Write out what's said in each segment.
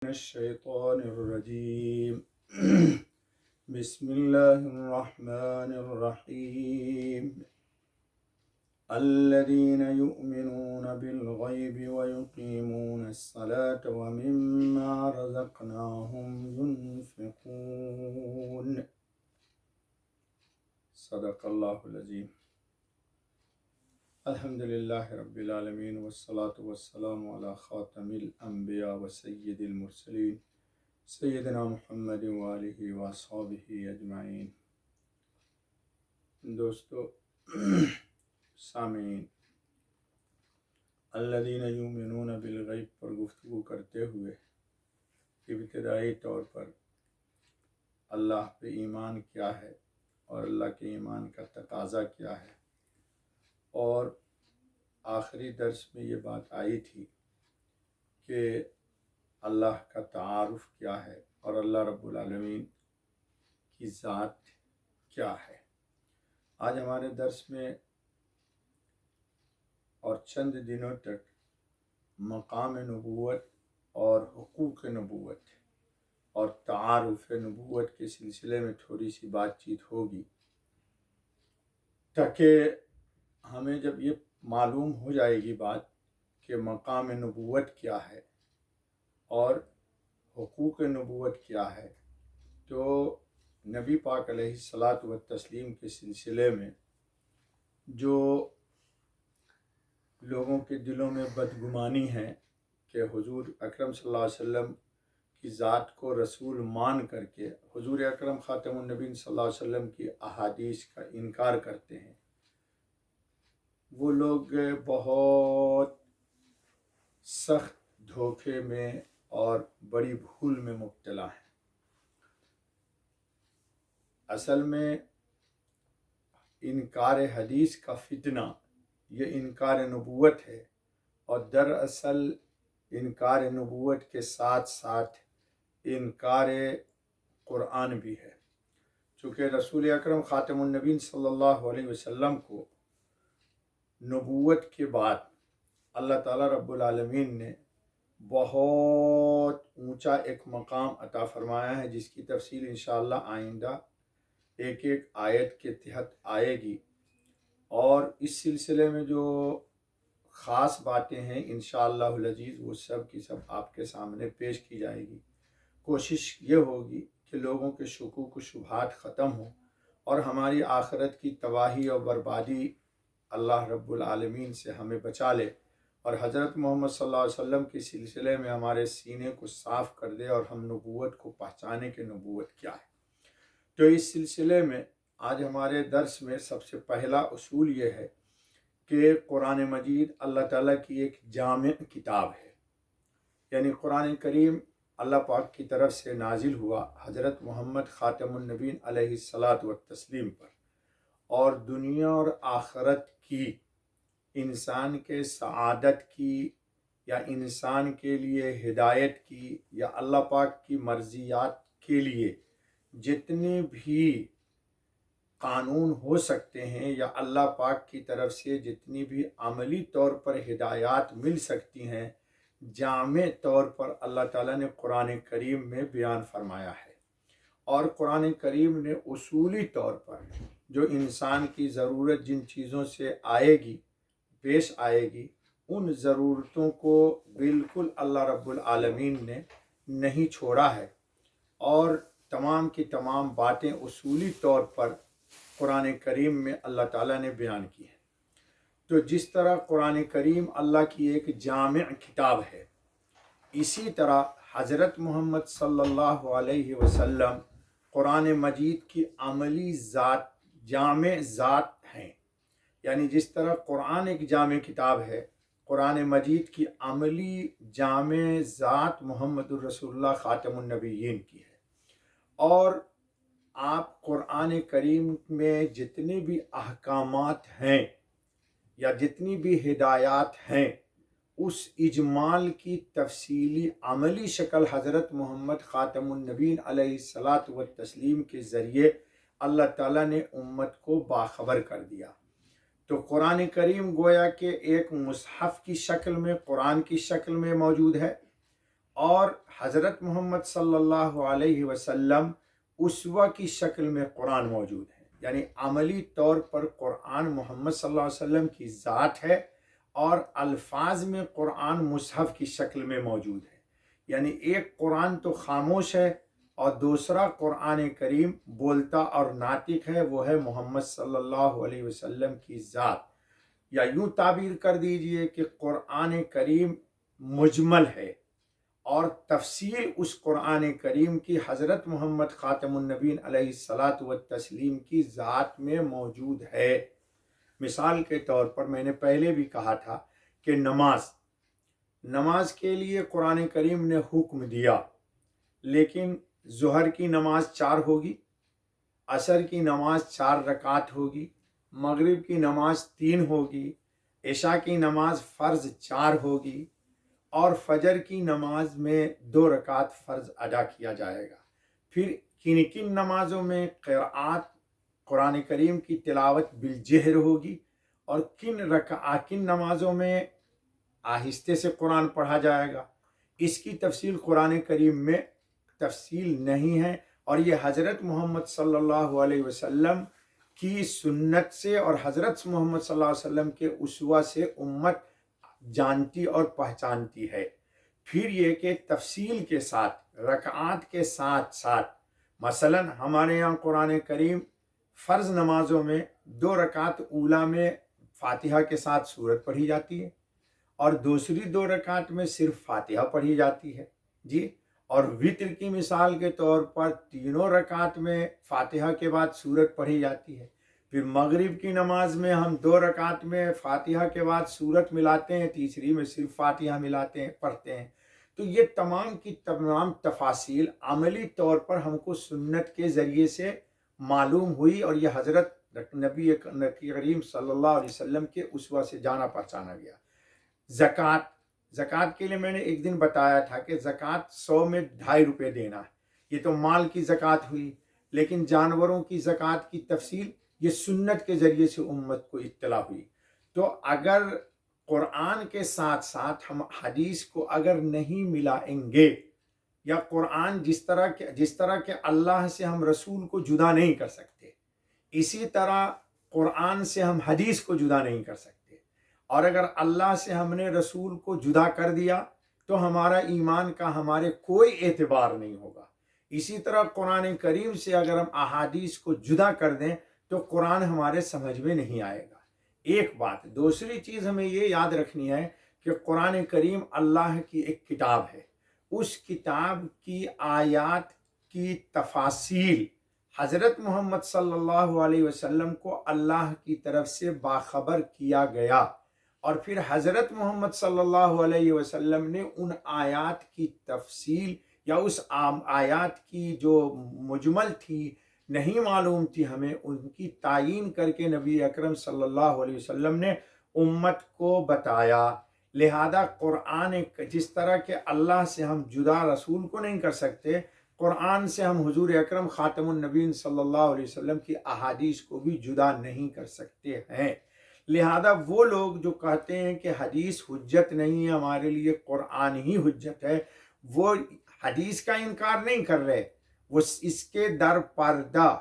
الشيطان الرجيم بسم الله الرحمن الرحيم الذين يؤمنون بالغيب ويقيمون الصلاة ومما رزقناهم ينفقون صدق الله العظيم الحمد لله رب العالمين والصلاة والسلام على خاتم الأنبياء وسيد المرسلين سیدنا محمد وآلہ وصحبہ اجمعین۔ دوستو سامعین، الذین یؤمنون بالغیب پر گفتگو کرتے ہوئے ابتدائی طور پر اللہ پہ ایمان کیا ہے اور اللہ کے ایمان کا تقاضا کیا ہے، اور آخری درس میں یہ بات آئی تھی کہ اللہ کا تعارف کیا ہے اور اللہ رب العالمین کی ذات کیا ہے۔ آج ہمارے درس میں اور چند دنوں تک مقام نبوت اور حقوق نبوت اور تعارف نبوت کے سلسلے میں تھوڑی سی بات چیت ہوگی، تاکہ ہمیں جب یہ معلوم ہو جائے گی بات کہ مقام نبوت کیا ہے اور حقوق نبوت کیا ہے، تو نبی پاک علیہ الصلاۃ والتسلیم کے سلسلے میں جو لوگوں کے دلوں میں بدگمانی ہے کہ حضور اکرم صلی اللہ علیہ وسلم کی ذات کو رسول مان کر کے حضور اکرم خاتم النبیین صلی اللہ علیہ وسلم کی احادیث کا انکار کرتے ہیں، وہ لوگ بہت سخت دھوکے میں اور بڑی بھول میں مبتلا ہیں۔ اصل میں انکار حدیث کا فتنہ یہ انکار نبوت ہے، اور دراصل انکار نبوت کے ساتھ ساتھ انکار قرآن بھی ہے، چونکہ رسول اکرم خاتم النبیین صلی اللہ علیہ وسلم کو نبوت کے بعد اللہ تعالیٰ رب العالمین نے بہت اونچا ایک مقام عطا فرمایا ہے، جس کی تفصیل انشاءاللہ آئندہ ایک ایک آیت کے تحت آئے گی، اور اس سلسلے میں جو خاص باتیں ہیں انشاءاللہ العزیز وہ سب کی سب آپ کے سامنے پیش کی جائے گی۔ کوشش یہ ہوگی کہ لوگوں کے شکوک و شبہات ختم ہوں اور ہماری آخرت کی تباہی اور بربادی اللہ رب العالمین سے ہمیں بچا لے، اور حضرت محمد صلی اللہ علیہ وسلم کے سلسلے میں ہمارے سینے کو صاف کر دے اور ہم نبوت کو پہچانے کہ نبوت کیا ہے۔ تو اس سلسلے میں آج ہمارے درس میں سب سے پہلا اصول یہ ہے کہ قرآن مجید اللہ تعالیٰ کی ایک جامع کتاب ہے، یعنی قرآن کریم اللہ پاک کی طرف سے نازل ہوا حضرت محمد خاتم النبیین علیہ الصلاۃ والتسلیم پر، اور دنیا اور آخرت کی انسان کے سعادت کی یا انسان کے لیے ہدایت کی یا اللہ پاک کی مرضیات کے لیے جتنے بھی قانون ہو سکتے ہیں یا اللہ پاک کی طرف سے جتنی بھی عملی طور پر ہدایات مل سکتی ہیں، جامع طور پر اللہ تعالیٰ نے قرآن کریم میں بیان فرمایا ہے، اور قرآن کریم نے اصولی طور پر جو انسان کی ضرورت جن چیزوں سے آئے گی پیش آئے گی، ان ضرورتوں کو بالکل اللہ رب العالمین نے نہیں چھوڑا ہے، اور تمام کی تمام باتیں اصولی طور پر قرآن کریم میں اللہ تعالیٰ نے بیان کی ہیں۔ تو جس طرح قرآن کریم اللہ کی ایک جامع کتاب ہے، اسی طرح حضرت محمد صلی اللہ علیہ وسلم قرآن مجید کی عملی ذات جامع ذات ہیں، یعنی جس طرح قرآن ایک جامع کتاب ہے، قرآن مجید کی عملی جامع ذات محمد الرسول اللہ خاتم النبیین کی ہے، اور آپ قرآن کریم میں جتنے بھی احکامات ہیں یا جتنی بھی ہدایات ہیں، اس اجمال کی تفصیلی عملی شکل حضرت محمد خاتم النبیین علیہ الصلاۃ والتسلیم کے ذریعے اللہ تعالیٰ نے امت کو باخبر کر دیا۔ تو قرآن کریم گویا کہ ایک مصحف کی شکل میں، قرآن کی شکل میں موجود ہے، اور حضرت محمد صلی اللہ علیہ وسلم اسوہ کی شکل میں قرآن موجود ہے، یعنی عملی طور پر قرآن محمد صلی اللہ علیہ وسلم کی ذات ہے، اور الفاظ میں قرآن مصحف کی شکل میں موجود ہے، یعنی ایک قرآن تو خاموش ہے اور دوسرا قرآن کریم بولتا اور ناطق ہے، وہ ہے محمد صلی اللہ علیہ وسلم کی ذات، یا یوں تعبیر کر دیجئے کہ قرآن کریم مجمل ہے اور تفصیل اس قرآن کریم کی حضرت محمد خاتم النبیین علیہ الصلاۃ والتسلیم کی ذات میں موجود ہے۔ مثال کے طور پر میں نے پہلے بھی کہا تھا کہ نماز کے لیے قرآن کریم نے حکم دیا، لیکن ظہر کی نماز 4 ہوگی، عصر کی نماز 4 رکعت ہوگی، مغرب کی نماز 3 ہوگی، عشاء کی نماز فرض 4 ہوگی، اور فجر کی نماز میں 2 رکعت فرض ادا کیا جائے گا۔ پھر کن کن نمازوں میں قرآت قرآن کریم کی تلاوت بالجہر ہوگی، اور کن نمازوں میں آہستہ سے قرآن پڑھا جائے گا، اس کی تفصیل قرآن کریم میں تفصیل نہیں ہے، اور یہ حضرت محمد صلی اللہ علیہ وسلم کی سنت سے اور حضرت محمد صلی اللہ علیہ وسلم کے اسوہ سے امت جانتی اور پہچانتی ہے۔ پھر یہ کہ تفصیل کے ساتھ رکعات کے ساتھ ساتھ مثلا ہمارے یہاں قرآن کریم فرض نمازوں میں 2 رکعت اولا میں فاتحہ کے ساتھ سورت پڑھی جاتی ہے، اور دوسری 2 رکعت میں صرف فاتحہ پڑھی جاتی ہے جی، اور وتر کی مثال کے طور پر تینوں رکعت میں فاتحہ کے بعد سورت پڑھی جاتی ہے۔ پھر مغرب کی نماز میں ہم 2 رکعت میں فاتحہ کے بعد سورت ملاتے ہیں، تیسری میں صرف فاتحہ ملاتے ہیں، پڑھتے ہیں۔ تو یہ تمام کی تمام تفاصیل عملی طور پر ہم کو سنت کے ذریعے سے معلوم ہوئی، اور یہ حضرت نبی کریم صلی اللہ علیہ وسلم کے اسوہ سے جانا پہچانا گیا۔ زکوٰۃ کے لیے میں نے ایک دن بتایا تھا کہ زکوٰۃ 100 میں 2.5 روپے دینا ہے، یہ تو مال کی زکوٰۃ ہوئی، لیکن جانوروں کی زکوٰۃ کی تفصیل یہ سنت کے ذریعے سے امت کو اطلاع ہوئی۔ تو اگر قرآن کے ساتھ ساتھ ہم حدیث کو اگر نہیں ملائیں گے، یا قرآن جس طرح کہ اللہ سے ہم رسول کو جدا نہیں کر سکتے، اسی طرح قرآن سے ہم حدیث کو جدا نہیں کر سکتے، اور اگر اللہ سے ہم نے رسول کو جدا کر دیا تو ہمارا ایمان کا ہمارے کوئی اعتبار نہیں ہوگا۔ اسی طرح قرآن کریم سے اگر ہم احادیث کو جدا کر دیں تو قرآن ہمارے سمجھ میں نہیں آئے گا، ایک بات۔ دوسری چیز ہمیں یہ یاد رکھنی ہے کہ قرآن کریم اللہ کی ایک کتاب ہے، اس کتاب کی آیات کی تفاصیل حضرت محمد صلی اللہ علیہ وسلم کو اللہ کی طرف سے باخبر کیا گیا، اور پھر حضرت محمد صلی اللہ علیہ وسلم نے ان آیات کی تفصیل یا اس آیات کی جو مجمل تھی، نہیں معلوم تھی ہمیں، ان کی تعیین کر کے نبی اکرم صلی اللہ علیہ وسلم نے امت کو بتایا۔ لہذا قرآن جس طرح کہ اللہ سے ہم جدا رسول کو نہیں کر سکتے، قرآن سے ہم حضور اکرم خاتم النبیین صلی اللہ علیہ وسلم کی احادیث کو بھی جدا نہیں کر سکتے ہیں۔ لہذا وہ لوگ جو کہتے ہیں کہ حدیث حجت نہیں ہے، ہمارے لیے قرآن ہی حجت ہے، وہ حدیث کا انکار نہیں کر رہے، وہ اس کے در پردہ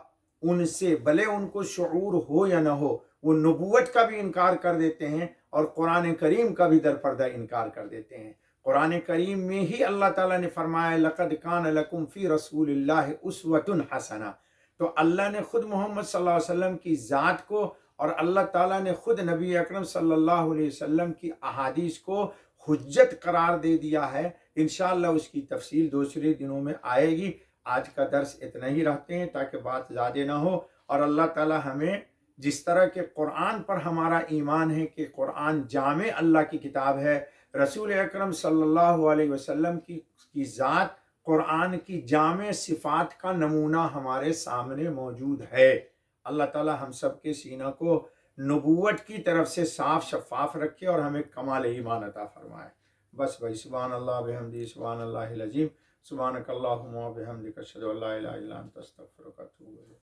ان سے بھلے ان کو شعور ہو یا نہ ہو، وہ نبوت کا بھی انکار کر دیتے ہیں اور قرآن کریم کا بھی در پردہ انکار کر دیتے ہیں۔ قرآن کریم میں ہی اللہ تعالیٰ نے فرمایا لَقَدْ كَانَ لَكُمْ فِي رَسُولِ اللَّهِ أُسْوَةٌ حَسَنَةٌ، تو اللہ نے خود محمد صلی اللہ علیہ وسلم کی ذات کو، اور اللہ تعالیٰ نے خود نبی اکرم صلی اللہ علیہ وسلم کی احادیث کو حجت قرار دے دیا ہے۔ انشاءاللہ اس کی تفصیل دوسرے دنوں میں آئے گی۔ آج کا درس اتنا ہی رکھتے ہیں تاکہ بات زیادہ نہ ہو، اور اللہ تعالیٰ ہمیں جس طرح کے قرآن پر ہمارا ایمان ہے کہ قرآن جامع اللہ کی کتاب ہے، رسول اکرم صلی اللہ علیہ وسلم کی ذات قرآن کی جامع صفات کا نمونہ ہمارے سامنے موجود ہے۔ اللہ تعالیٰ ہم سب کے سینہ کو نبوت کی طرف سے صاف شفاف رکھے اور ہمیں کمال ایمان عطا فرمائے۔ بس بھائی، سبحان اللہ بحمدی، سبحان اللہ العظیم، سبحانک اللہم و بحمدک، اشہد ان لا الہ الا انت، استغفرک و اتوب الیک۔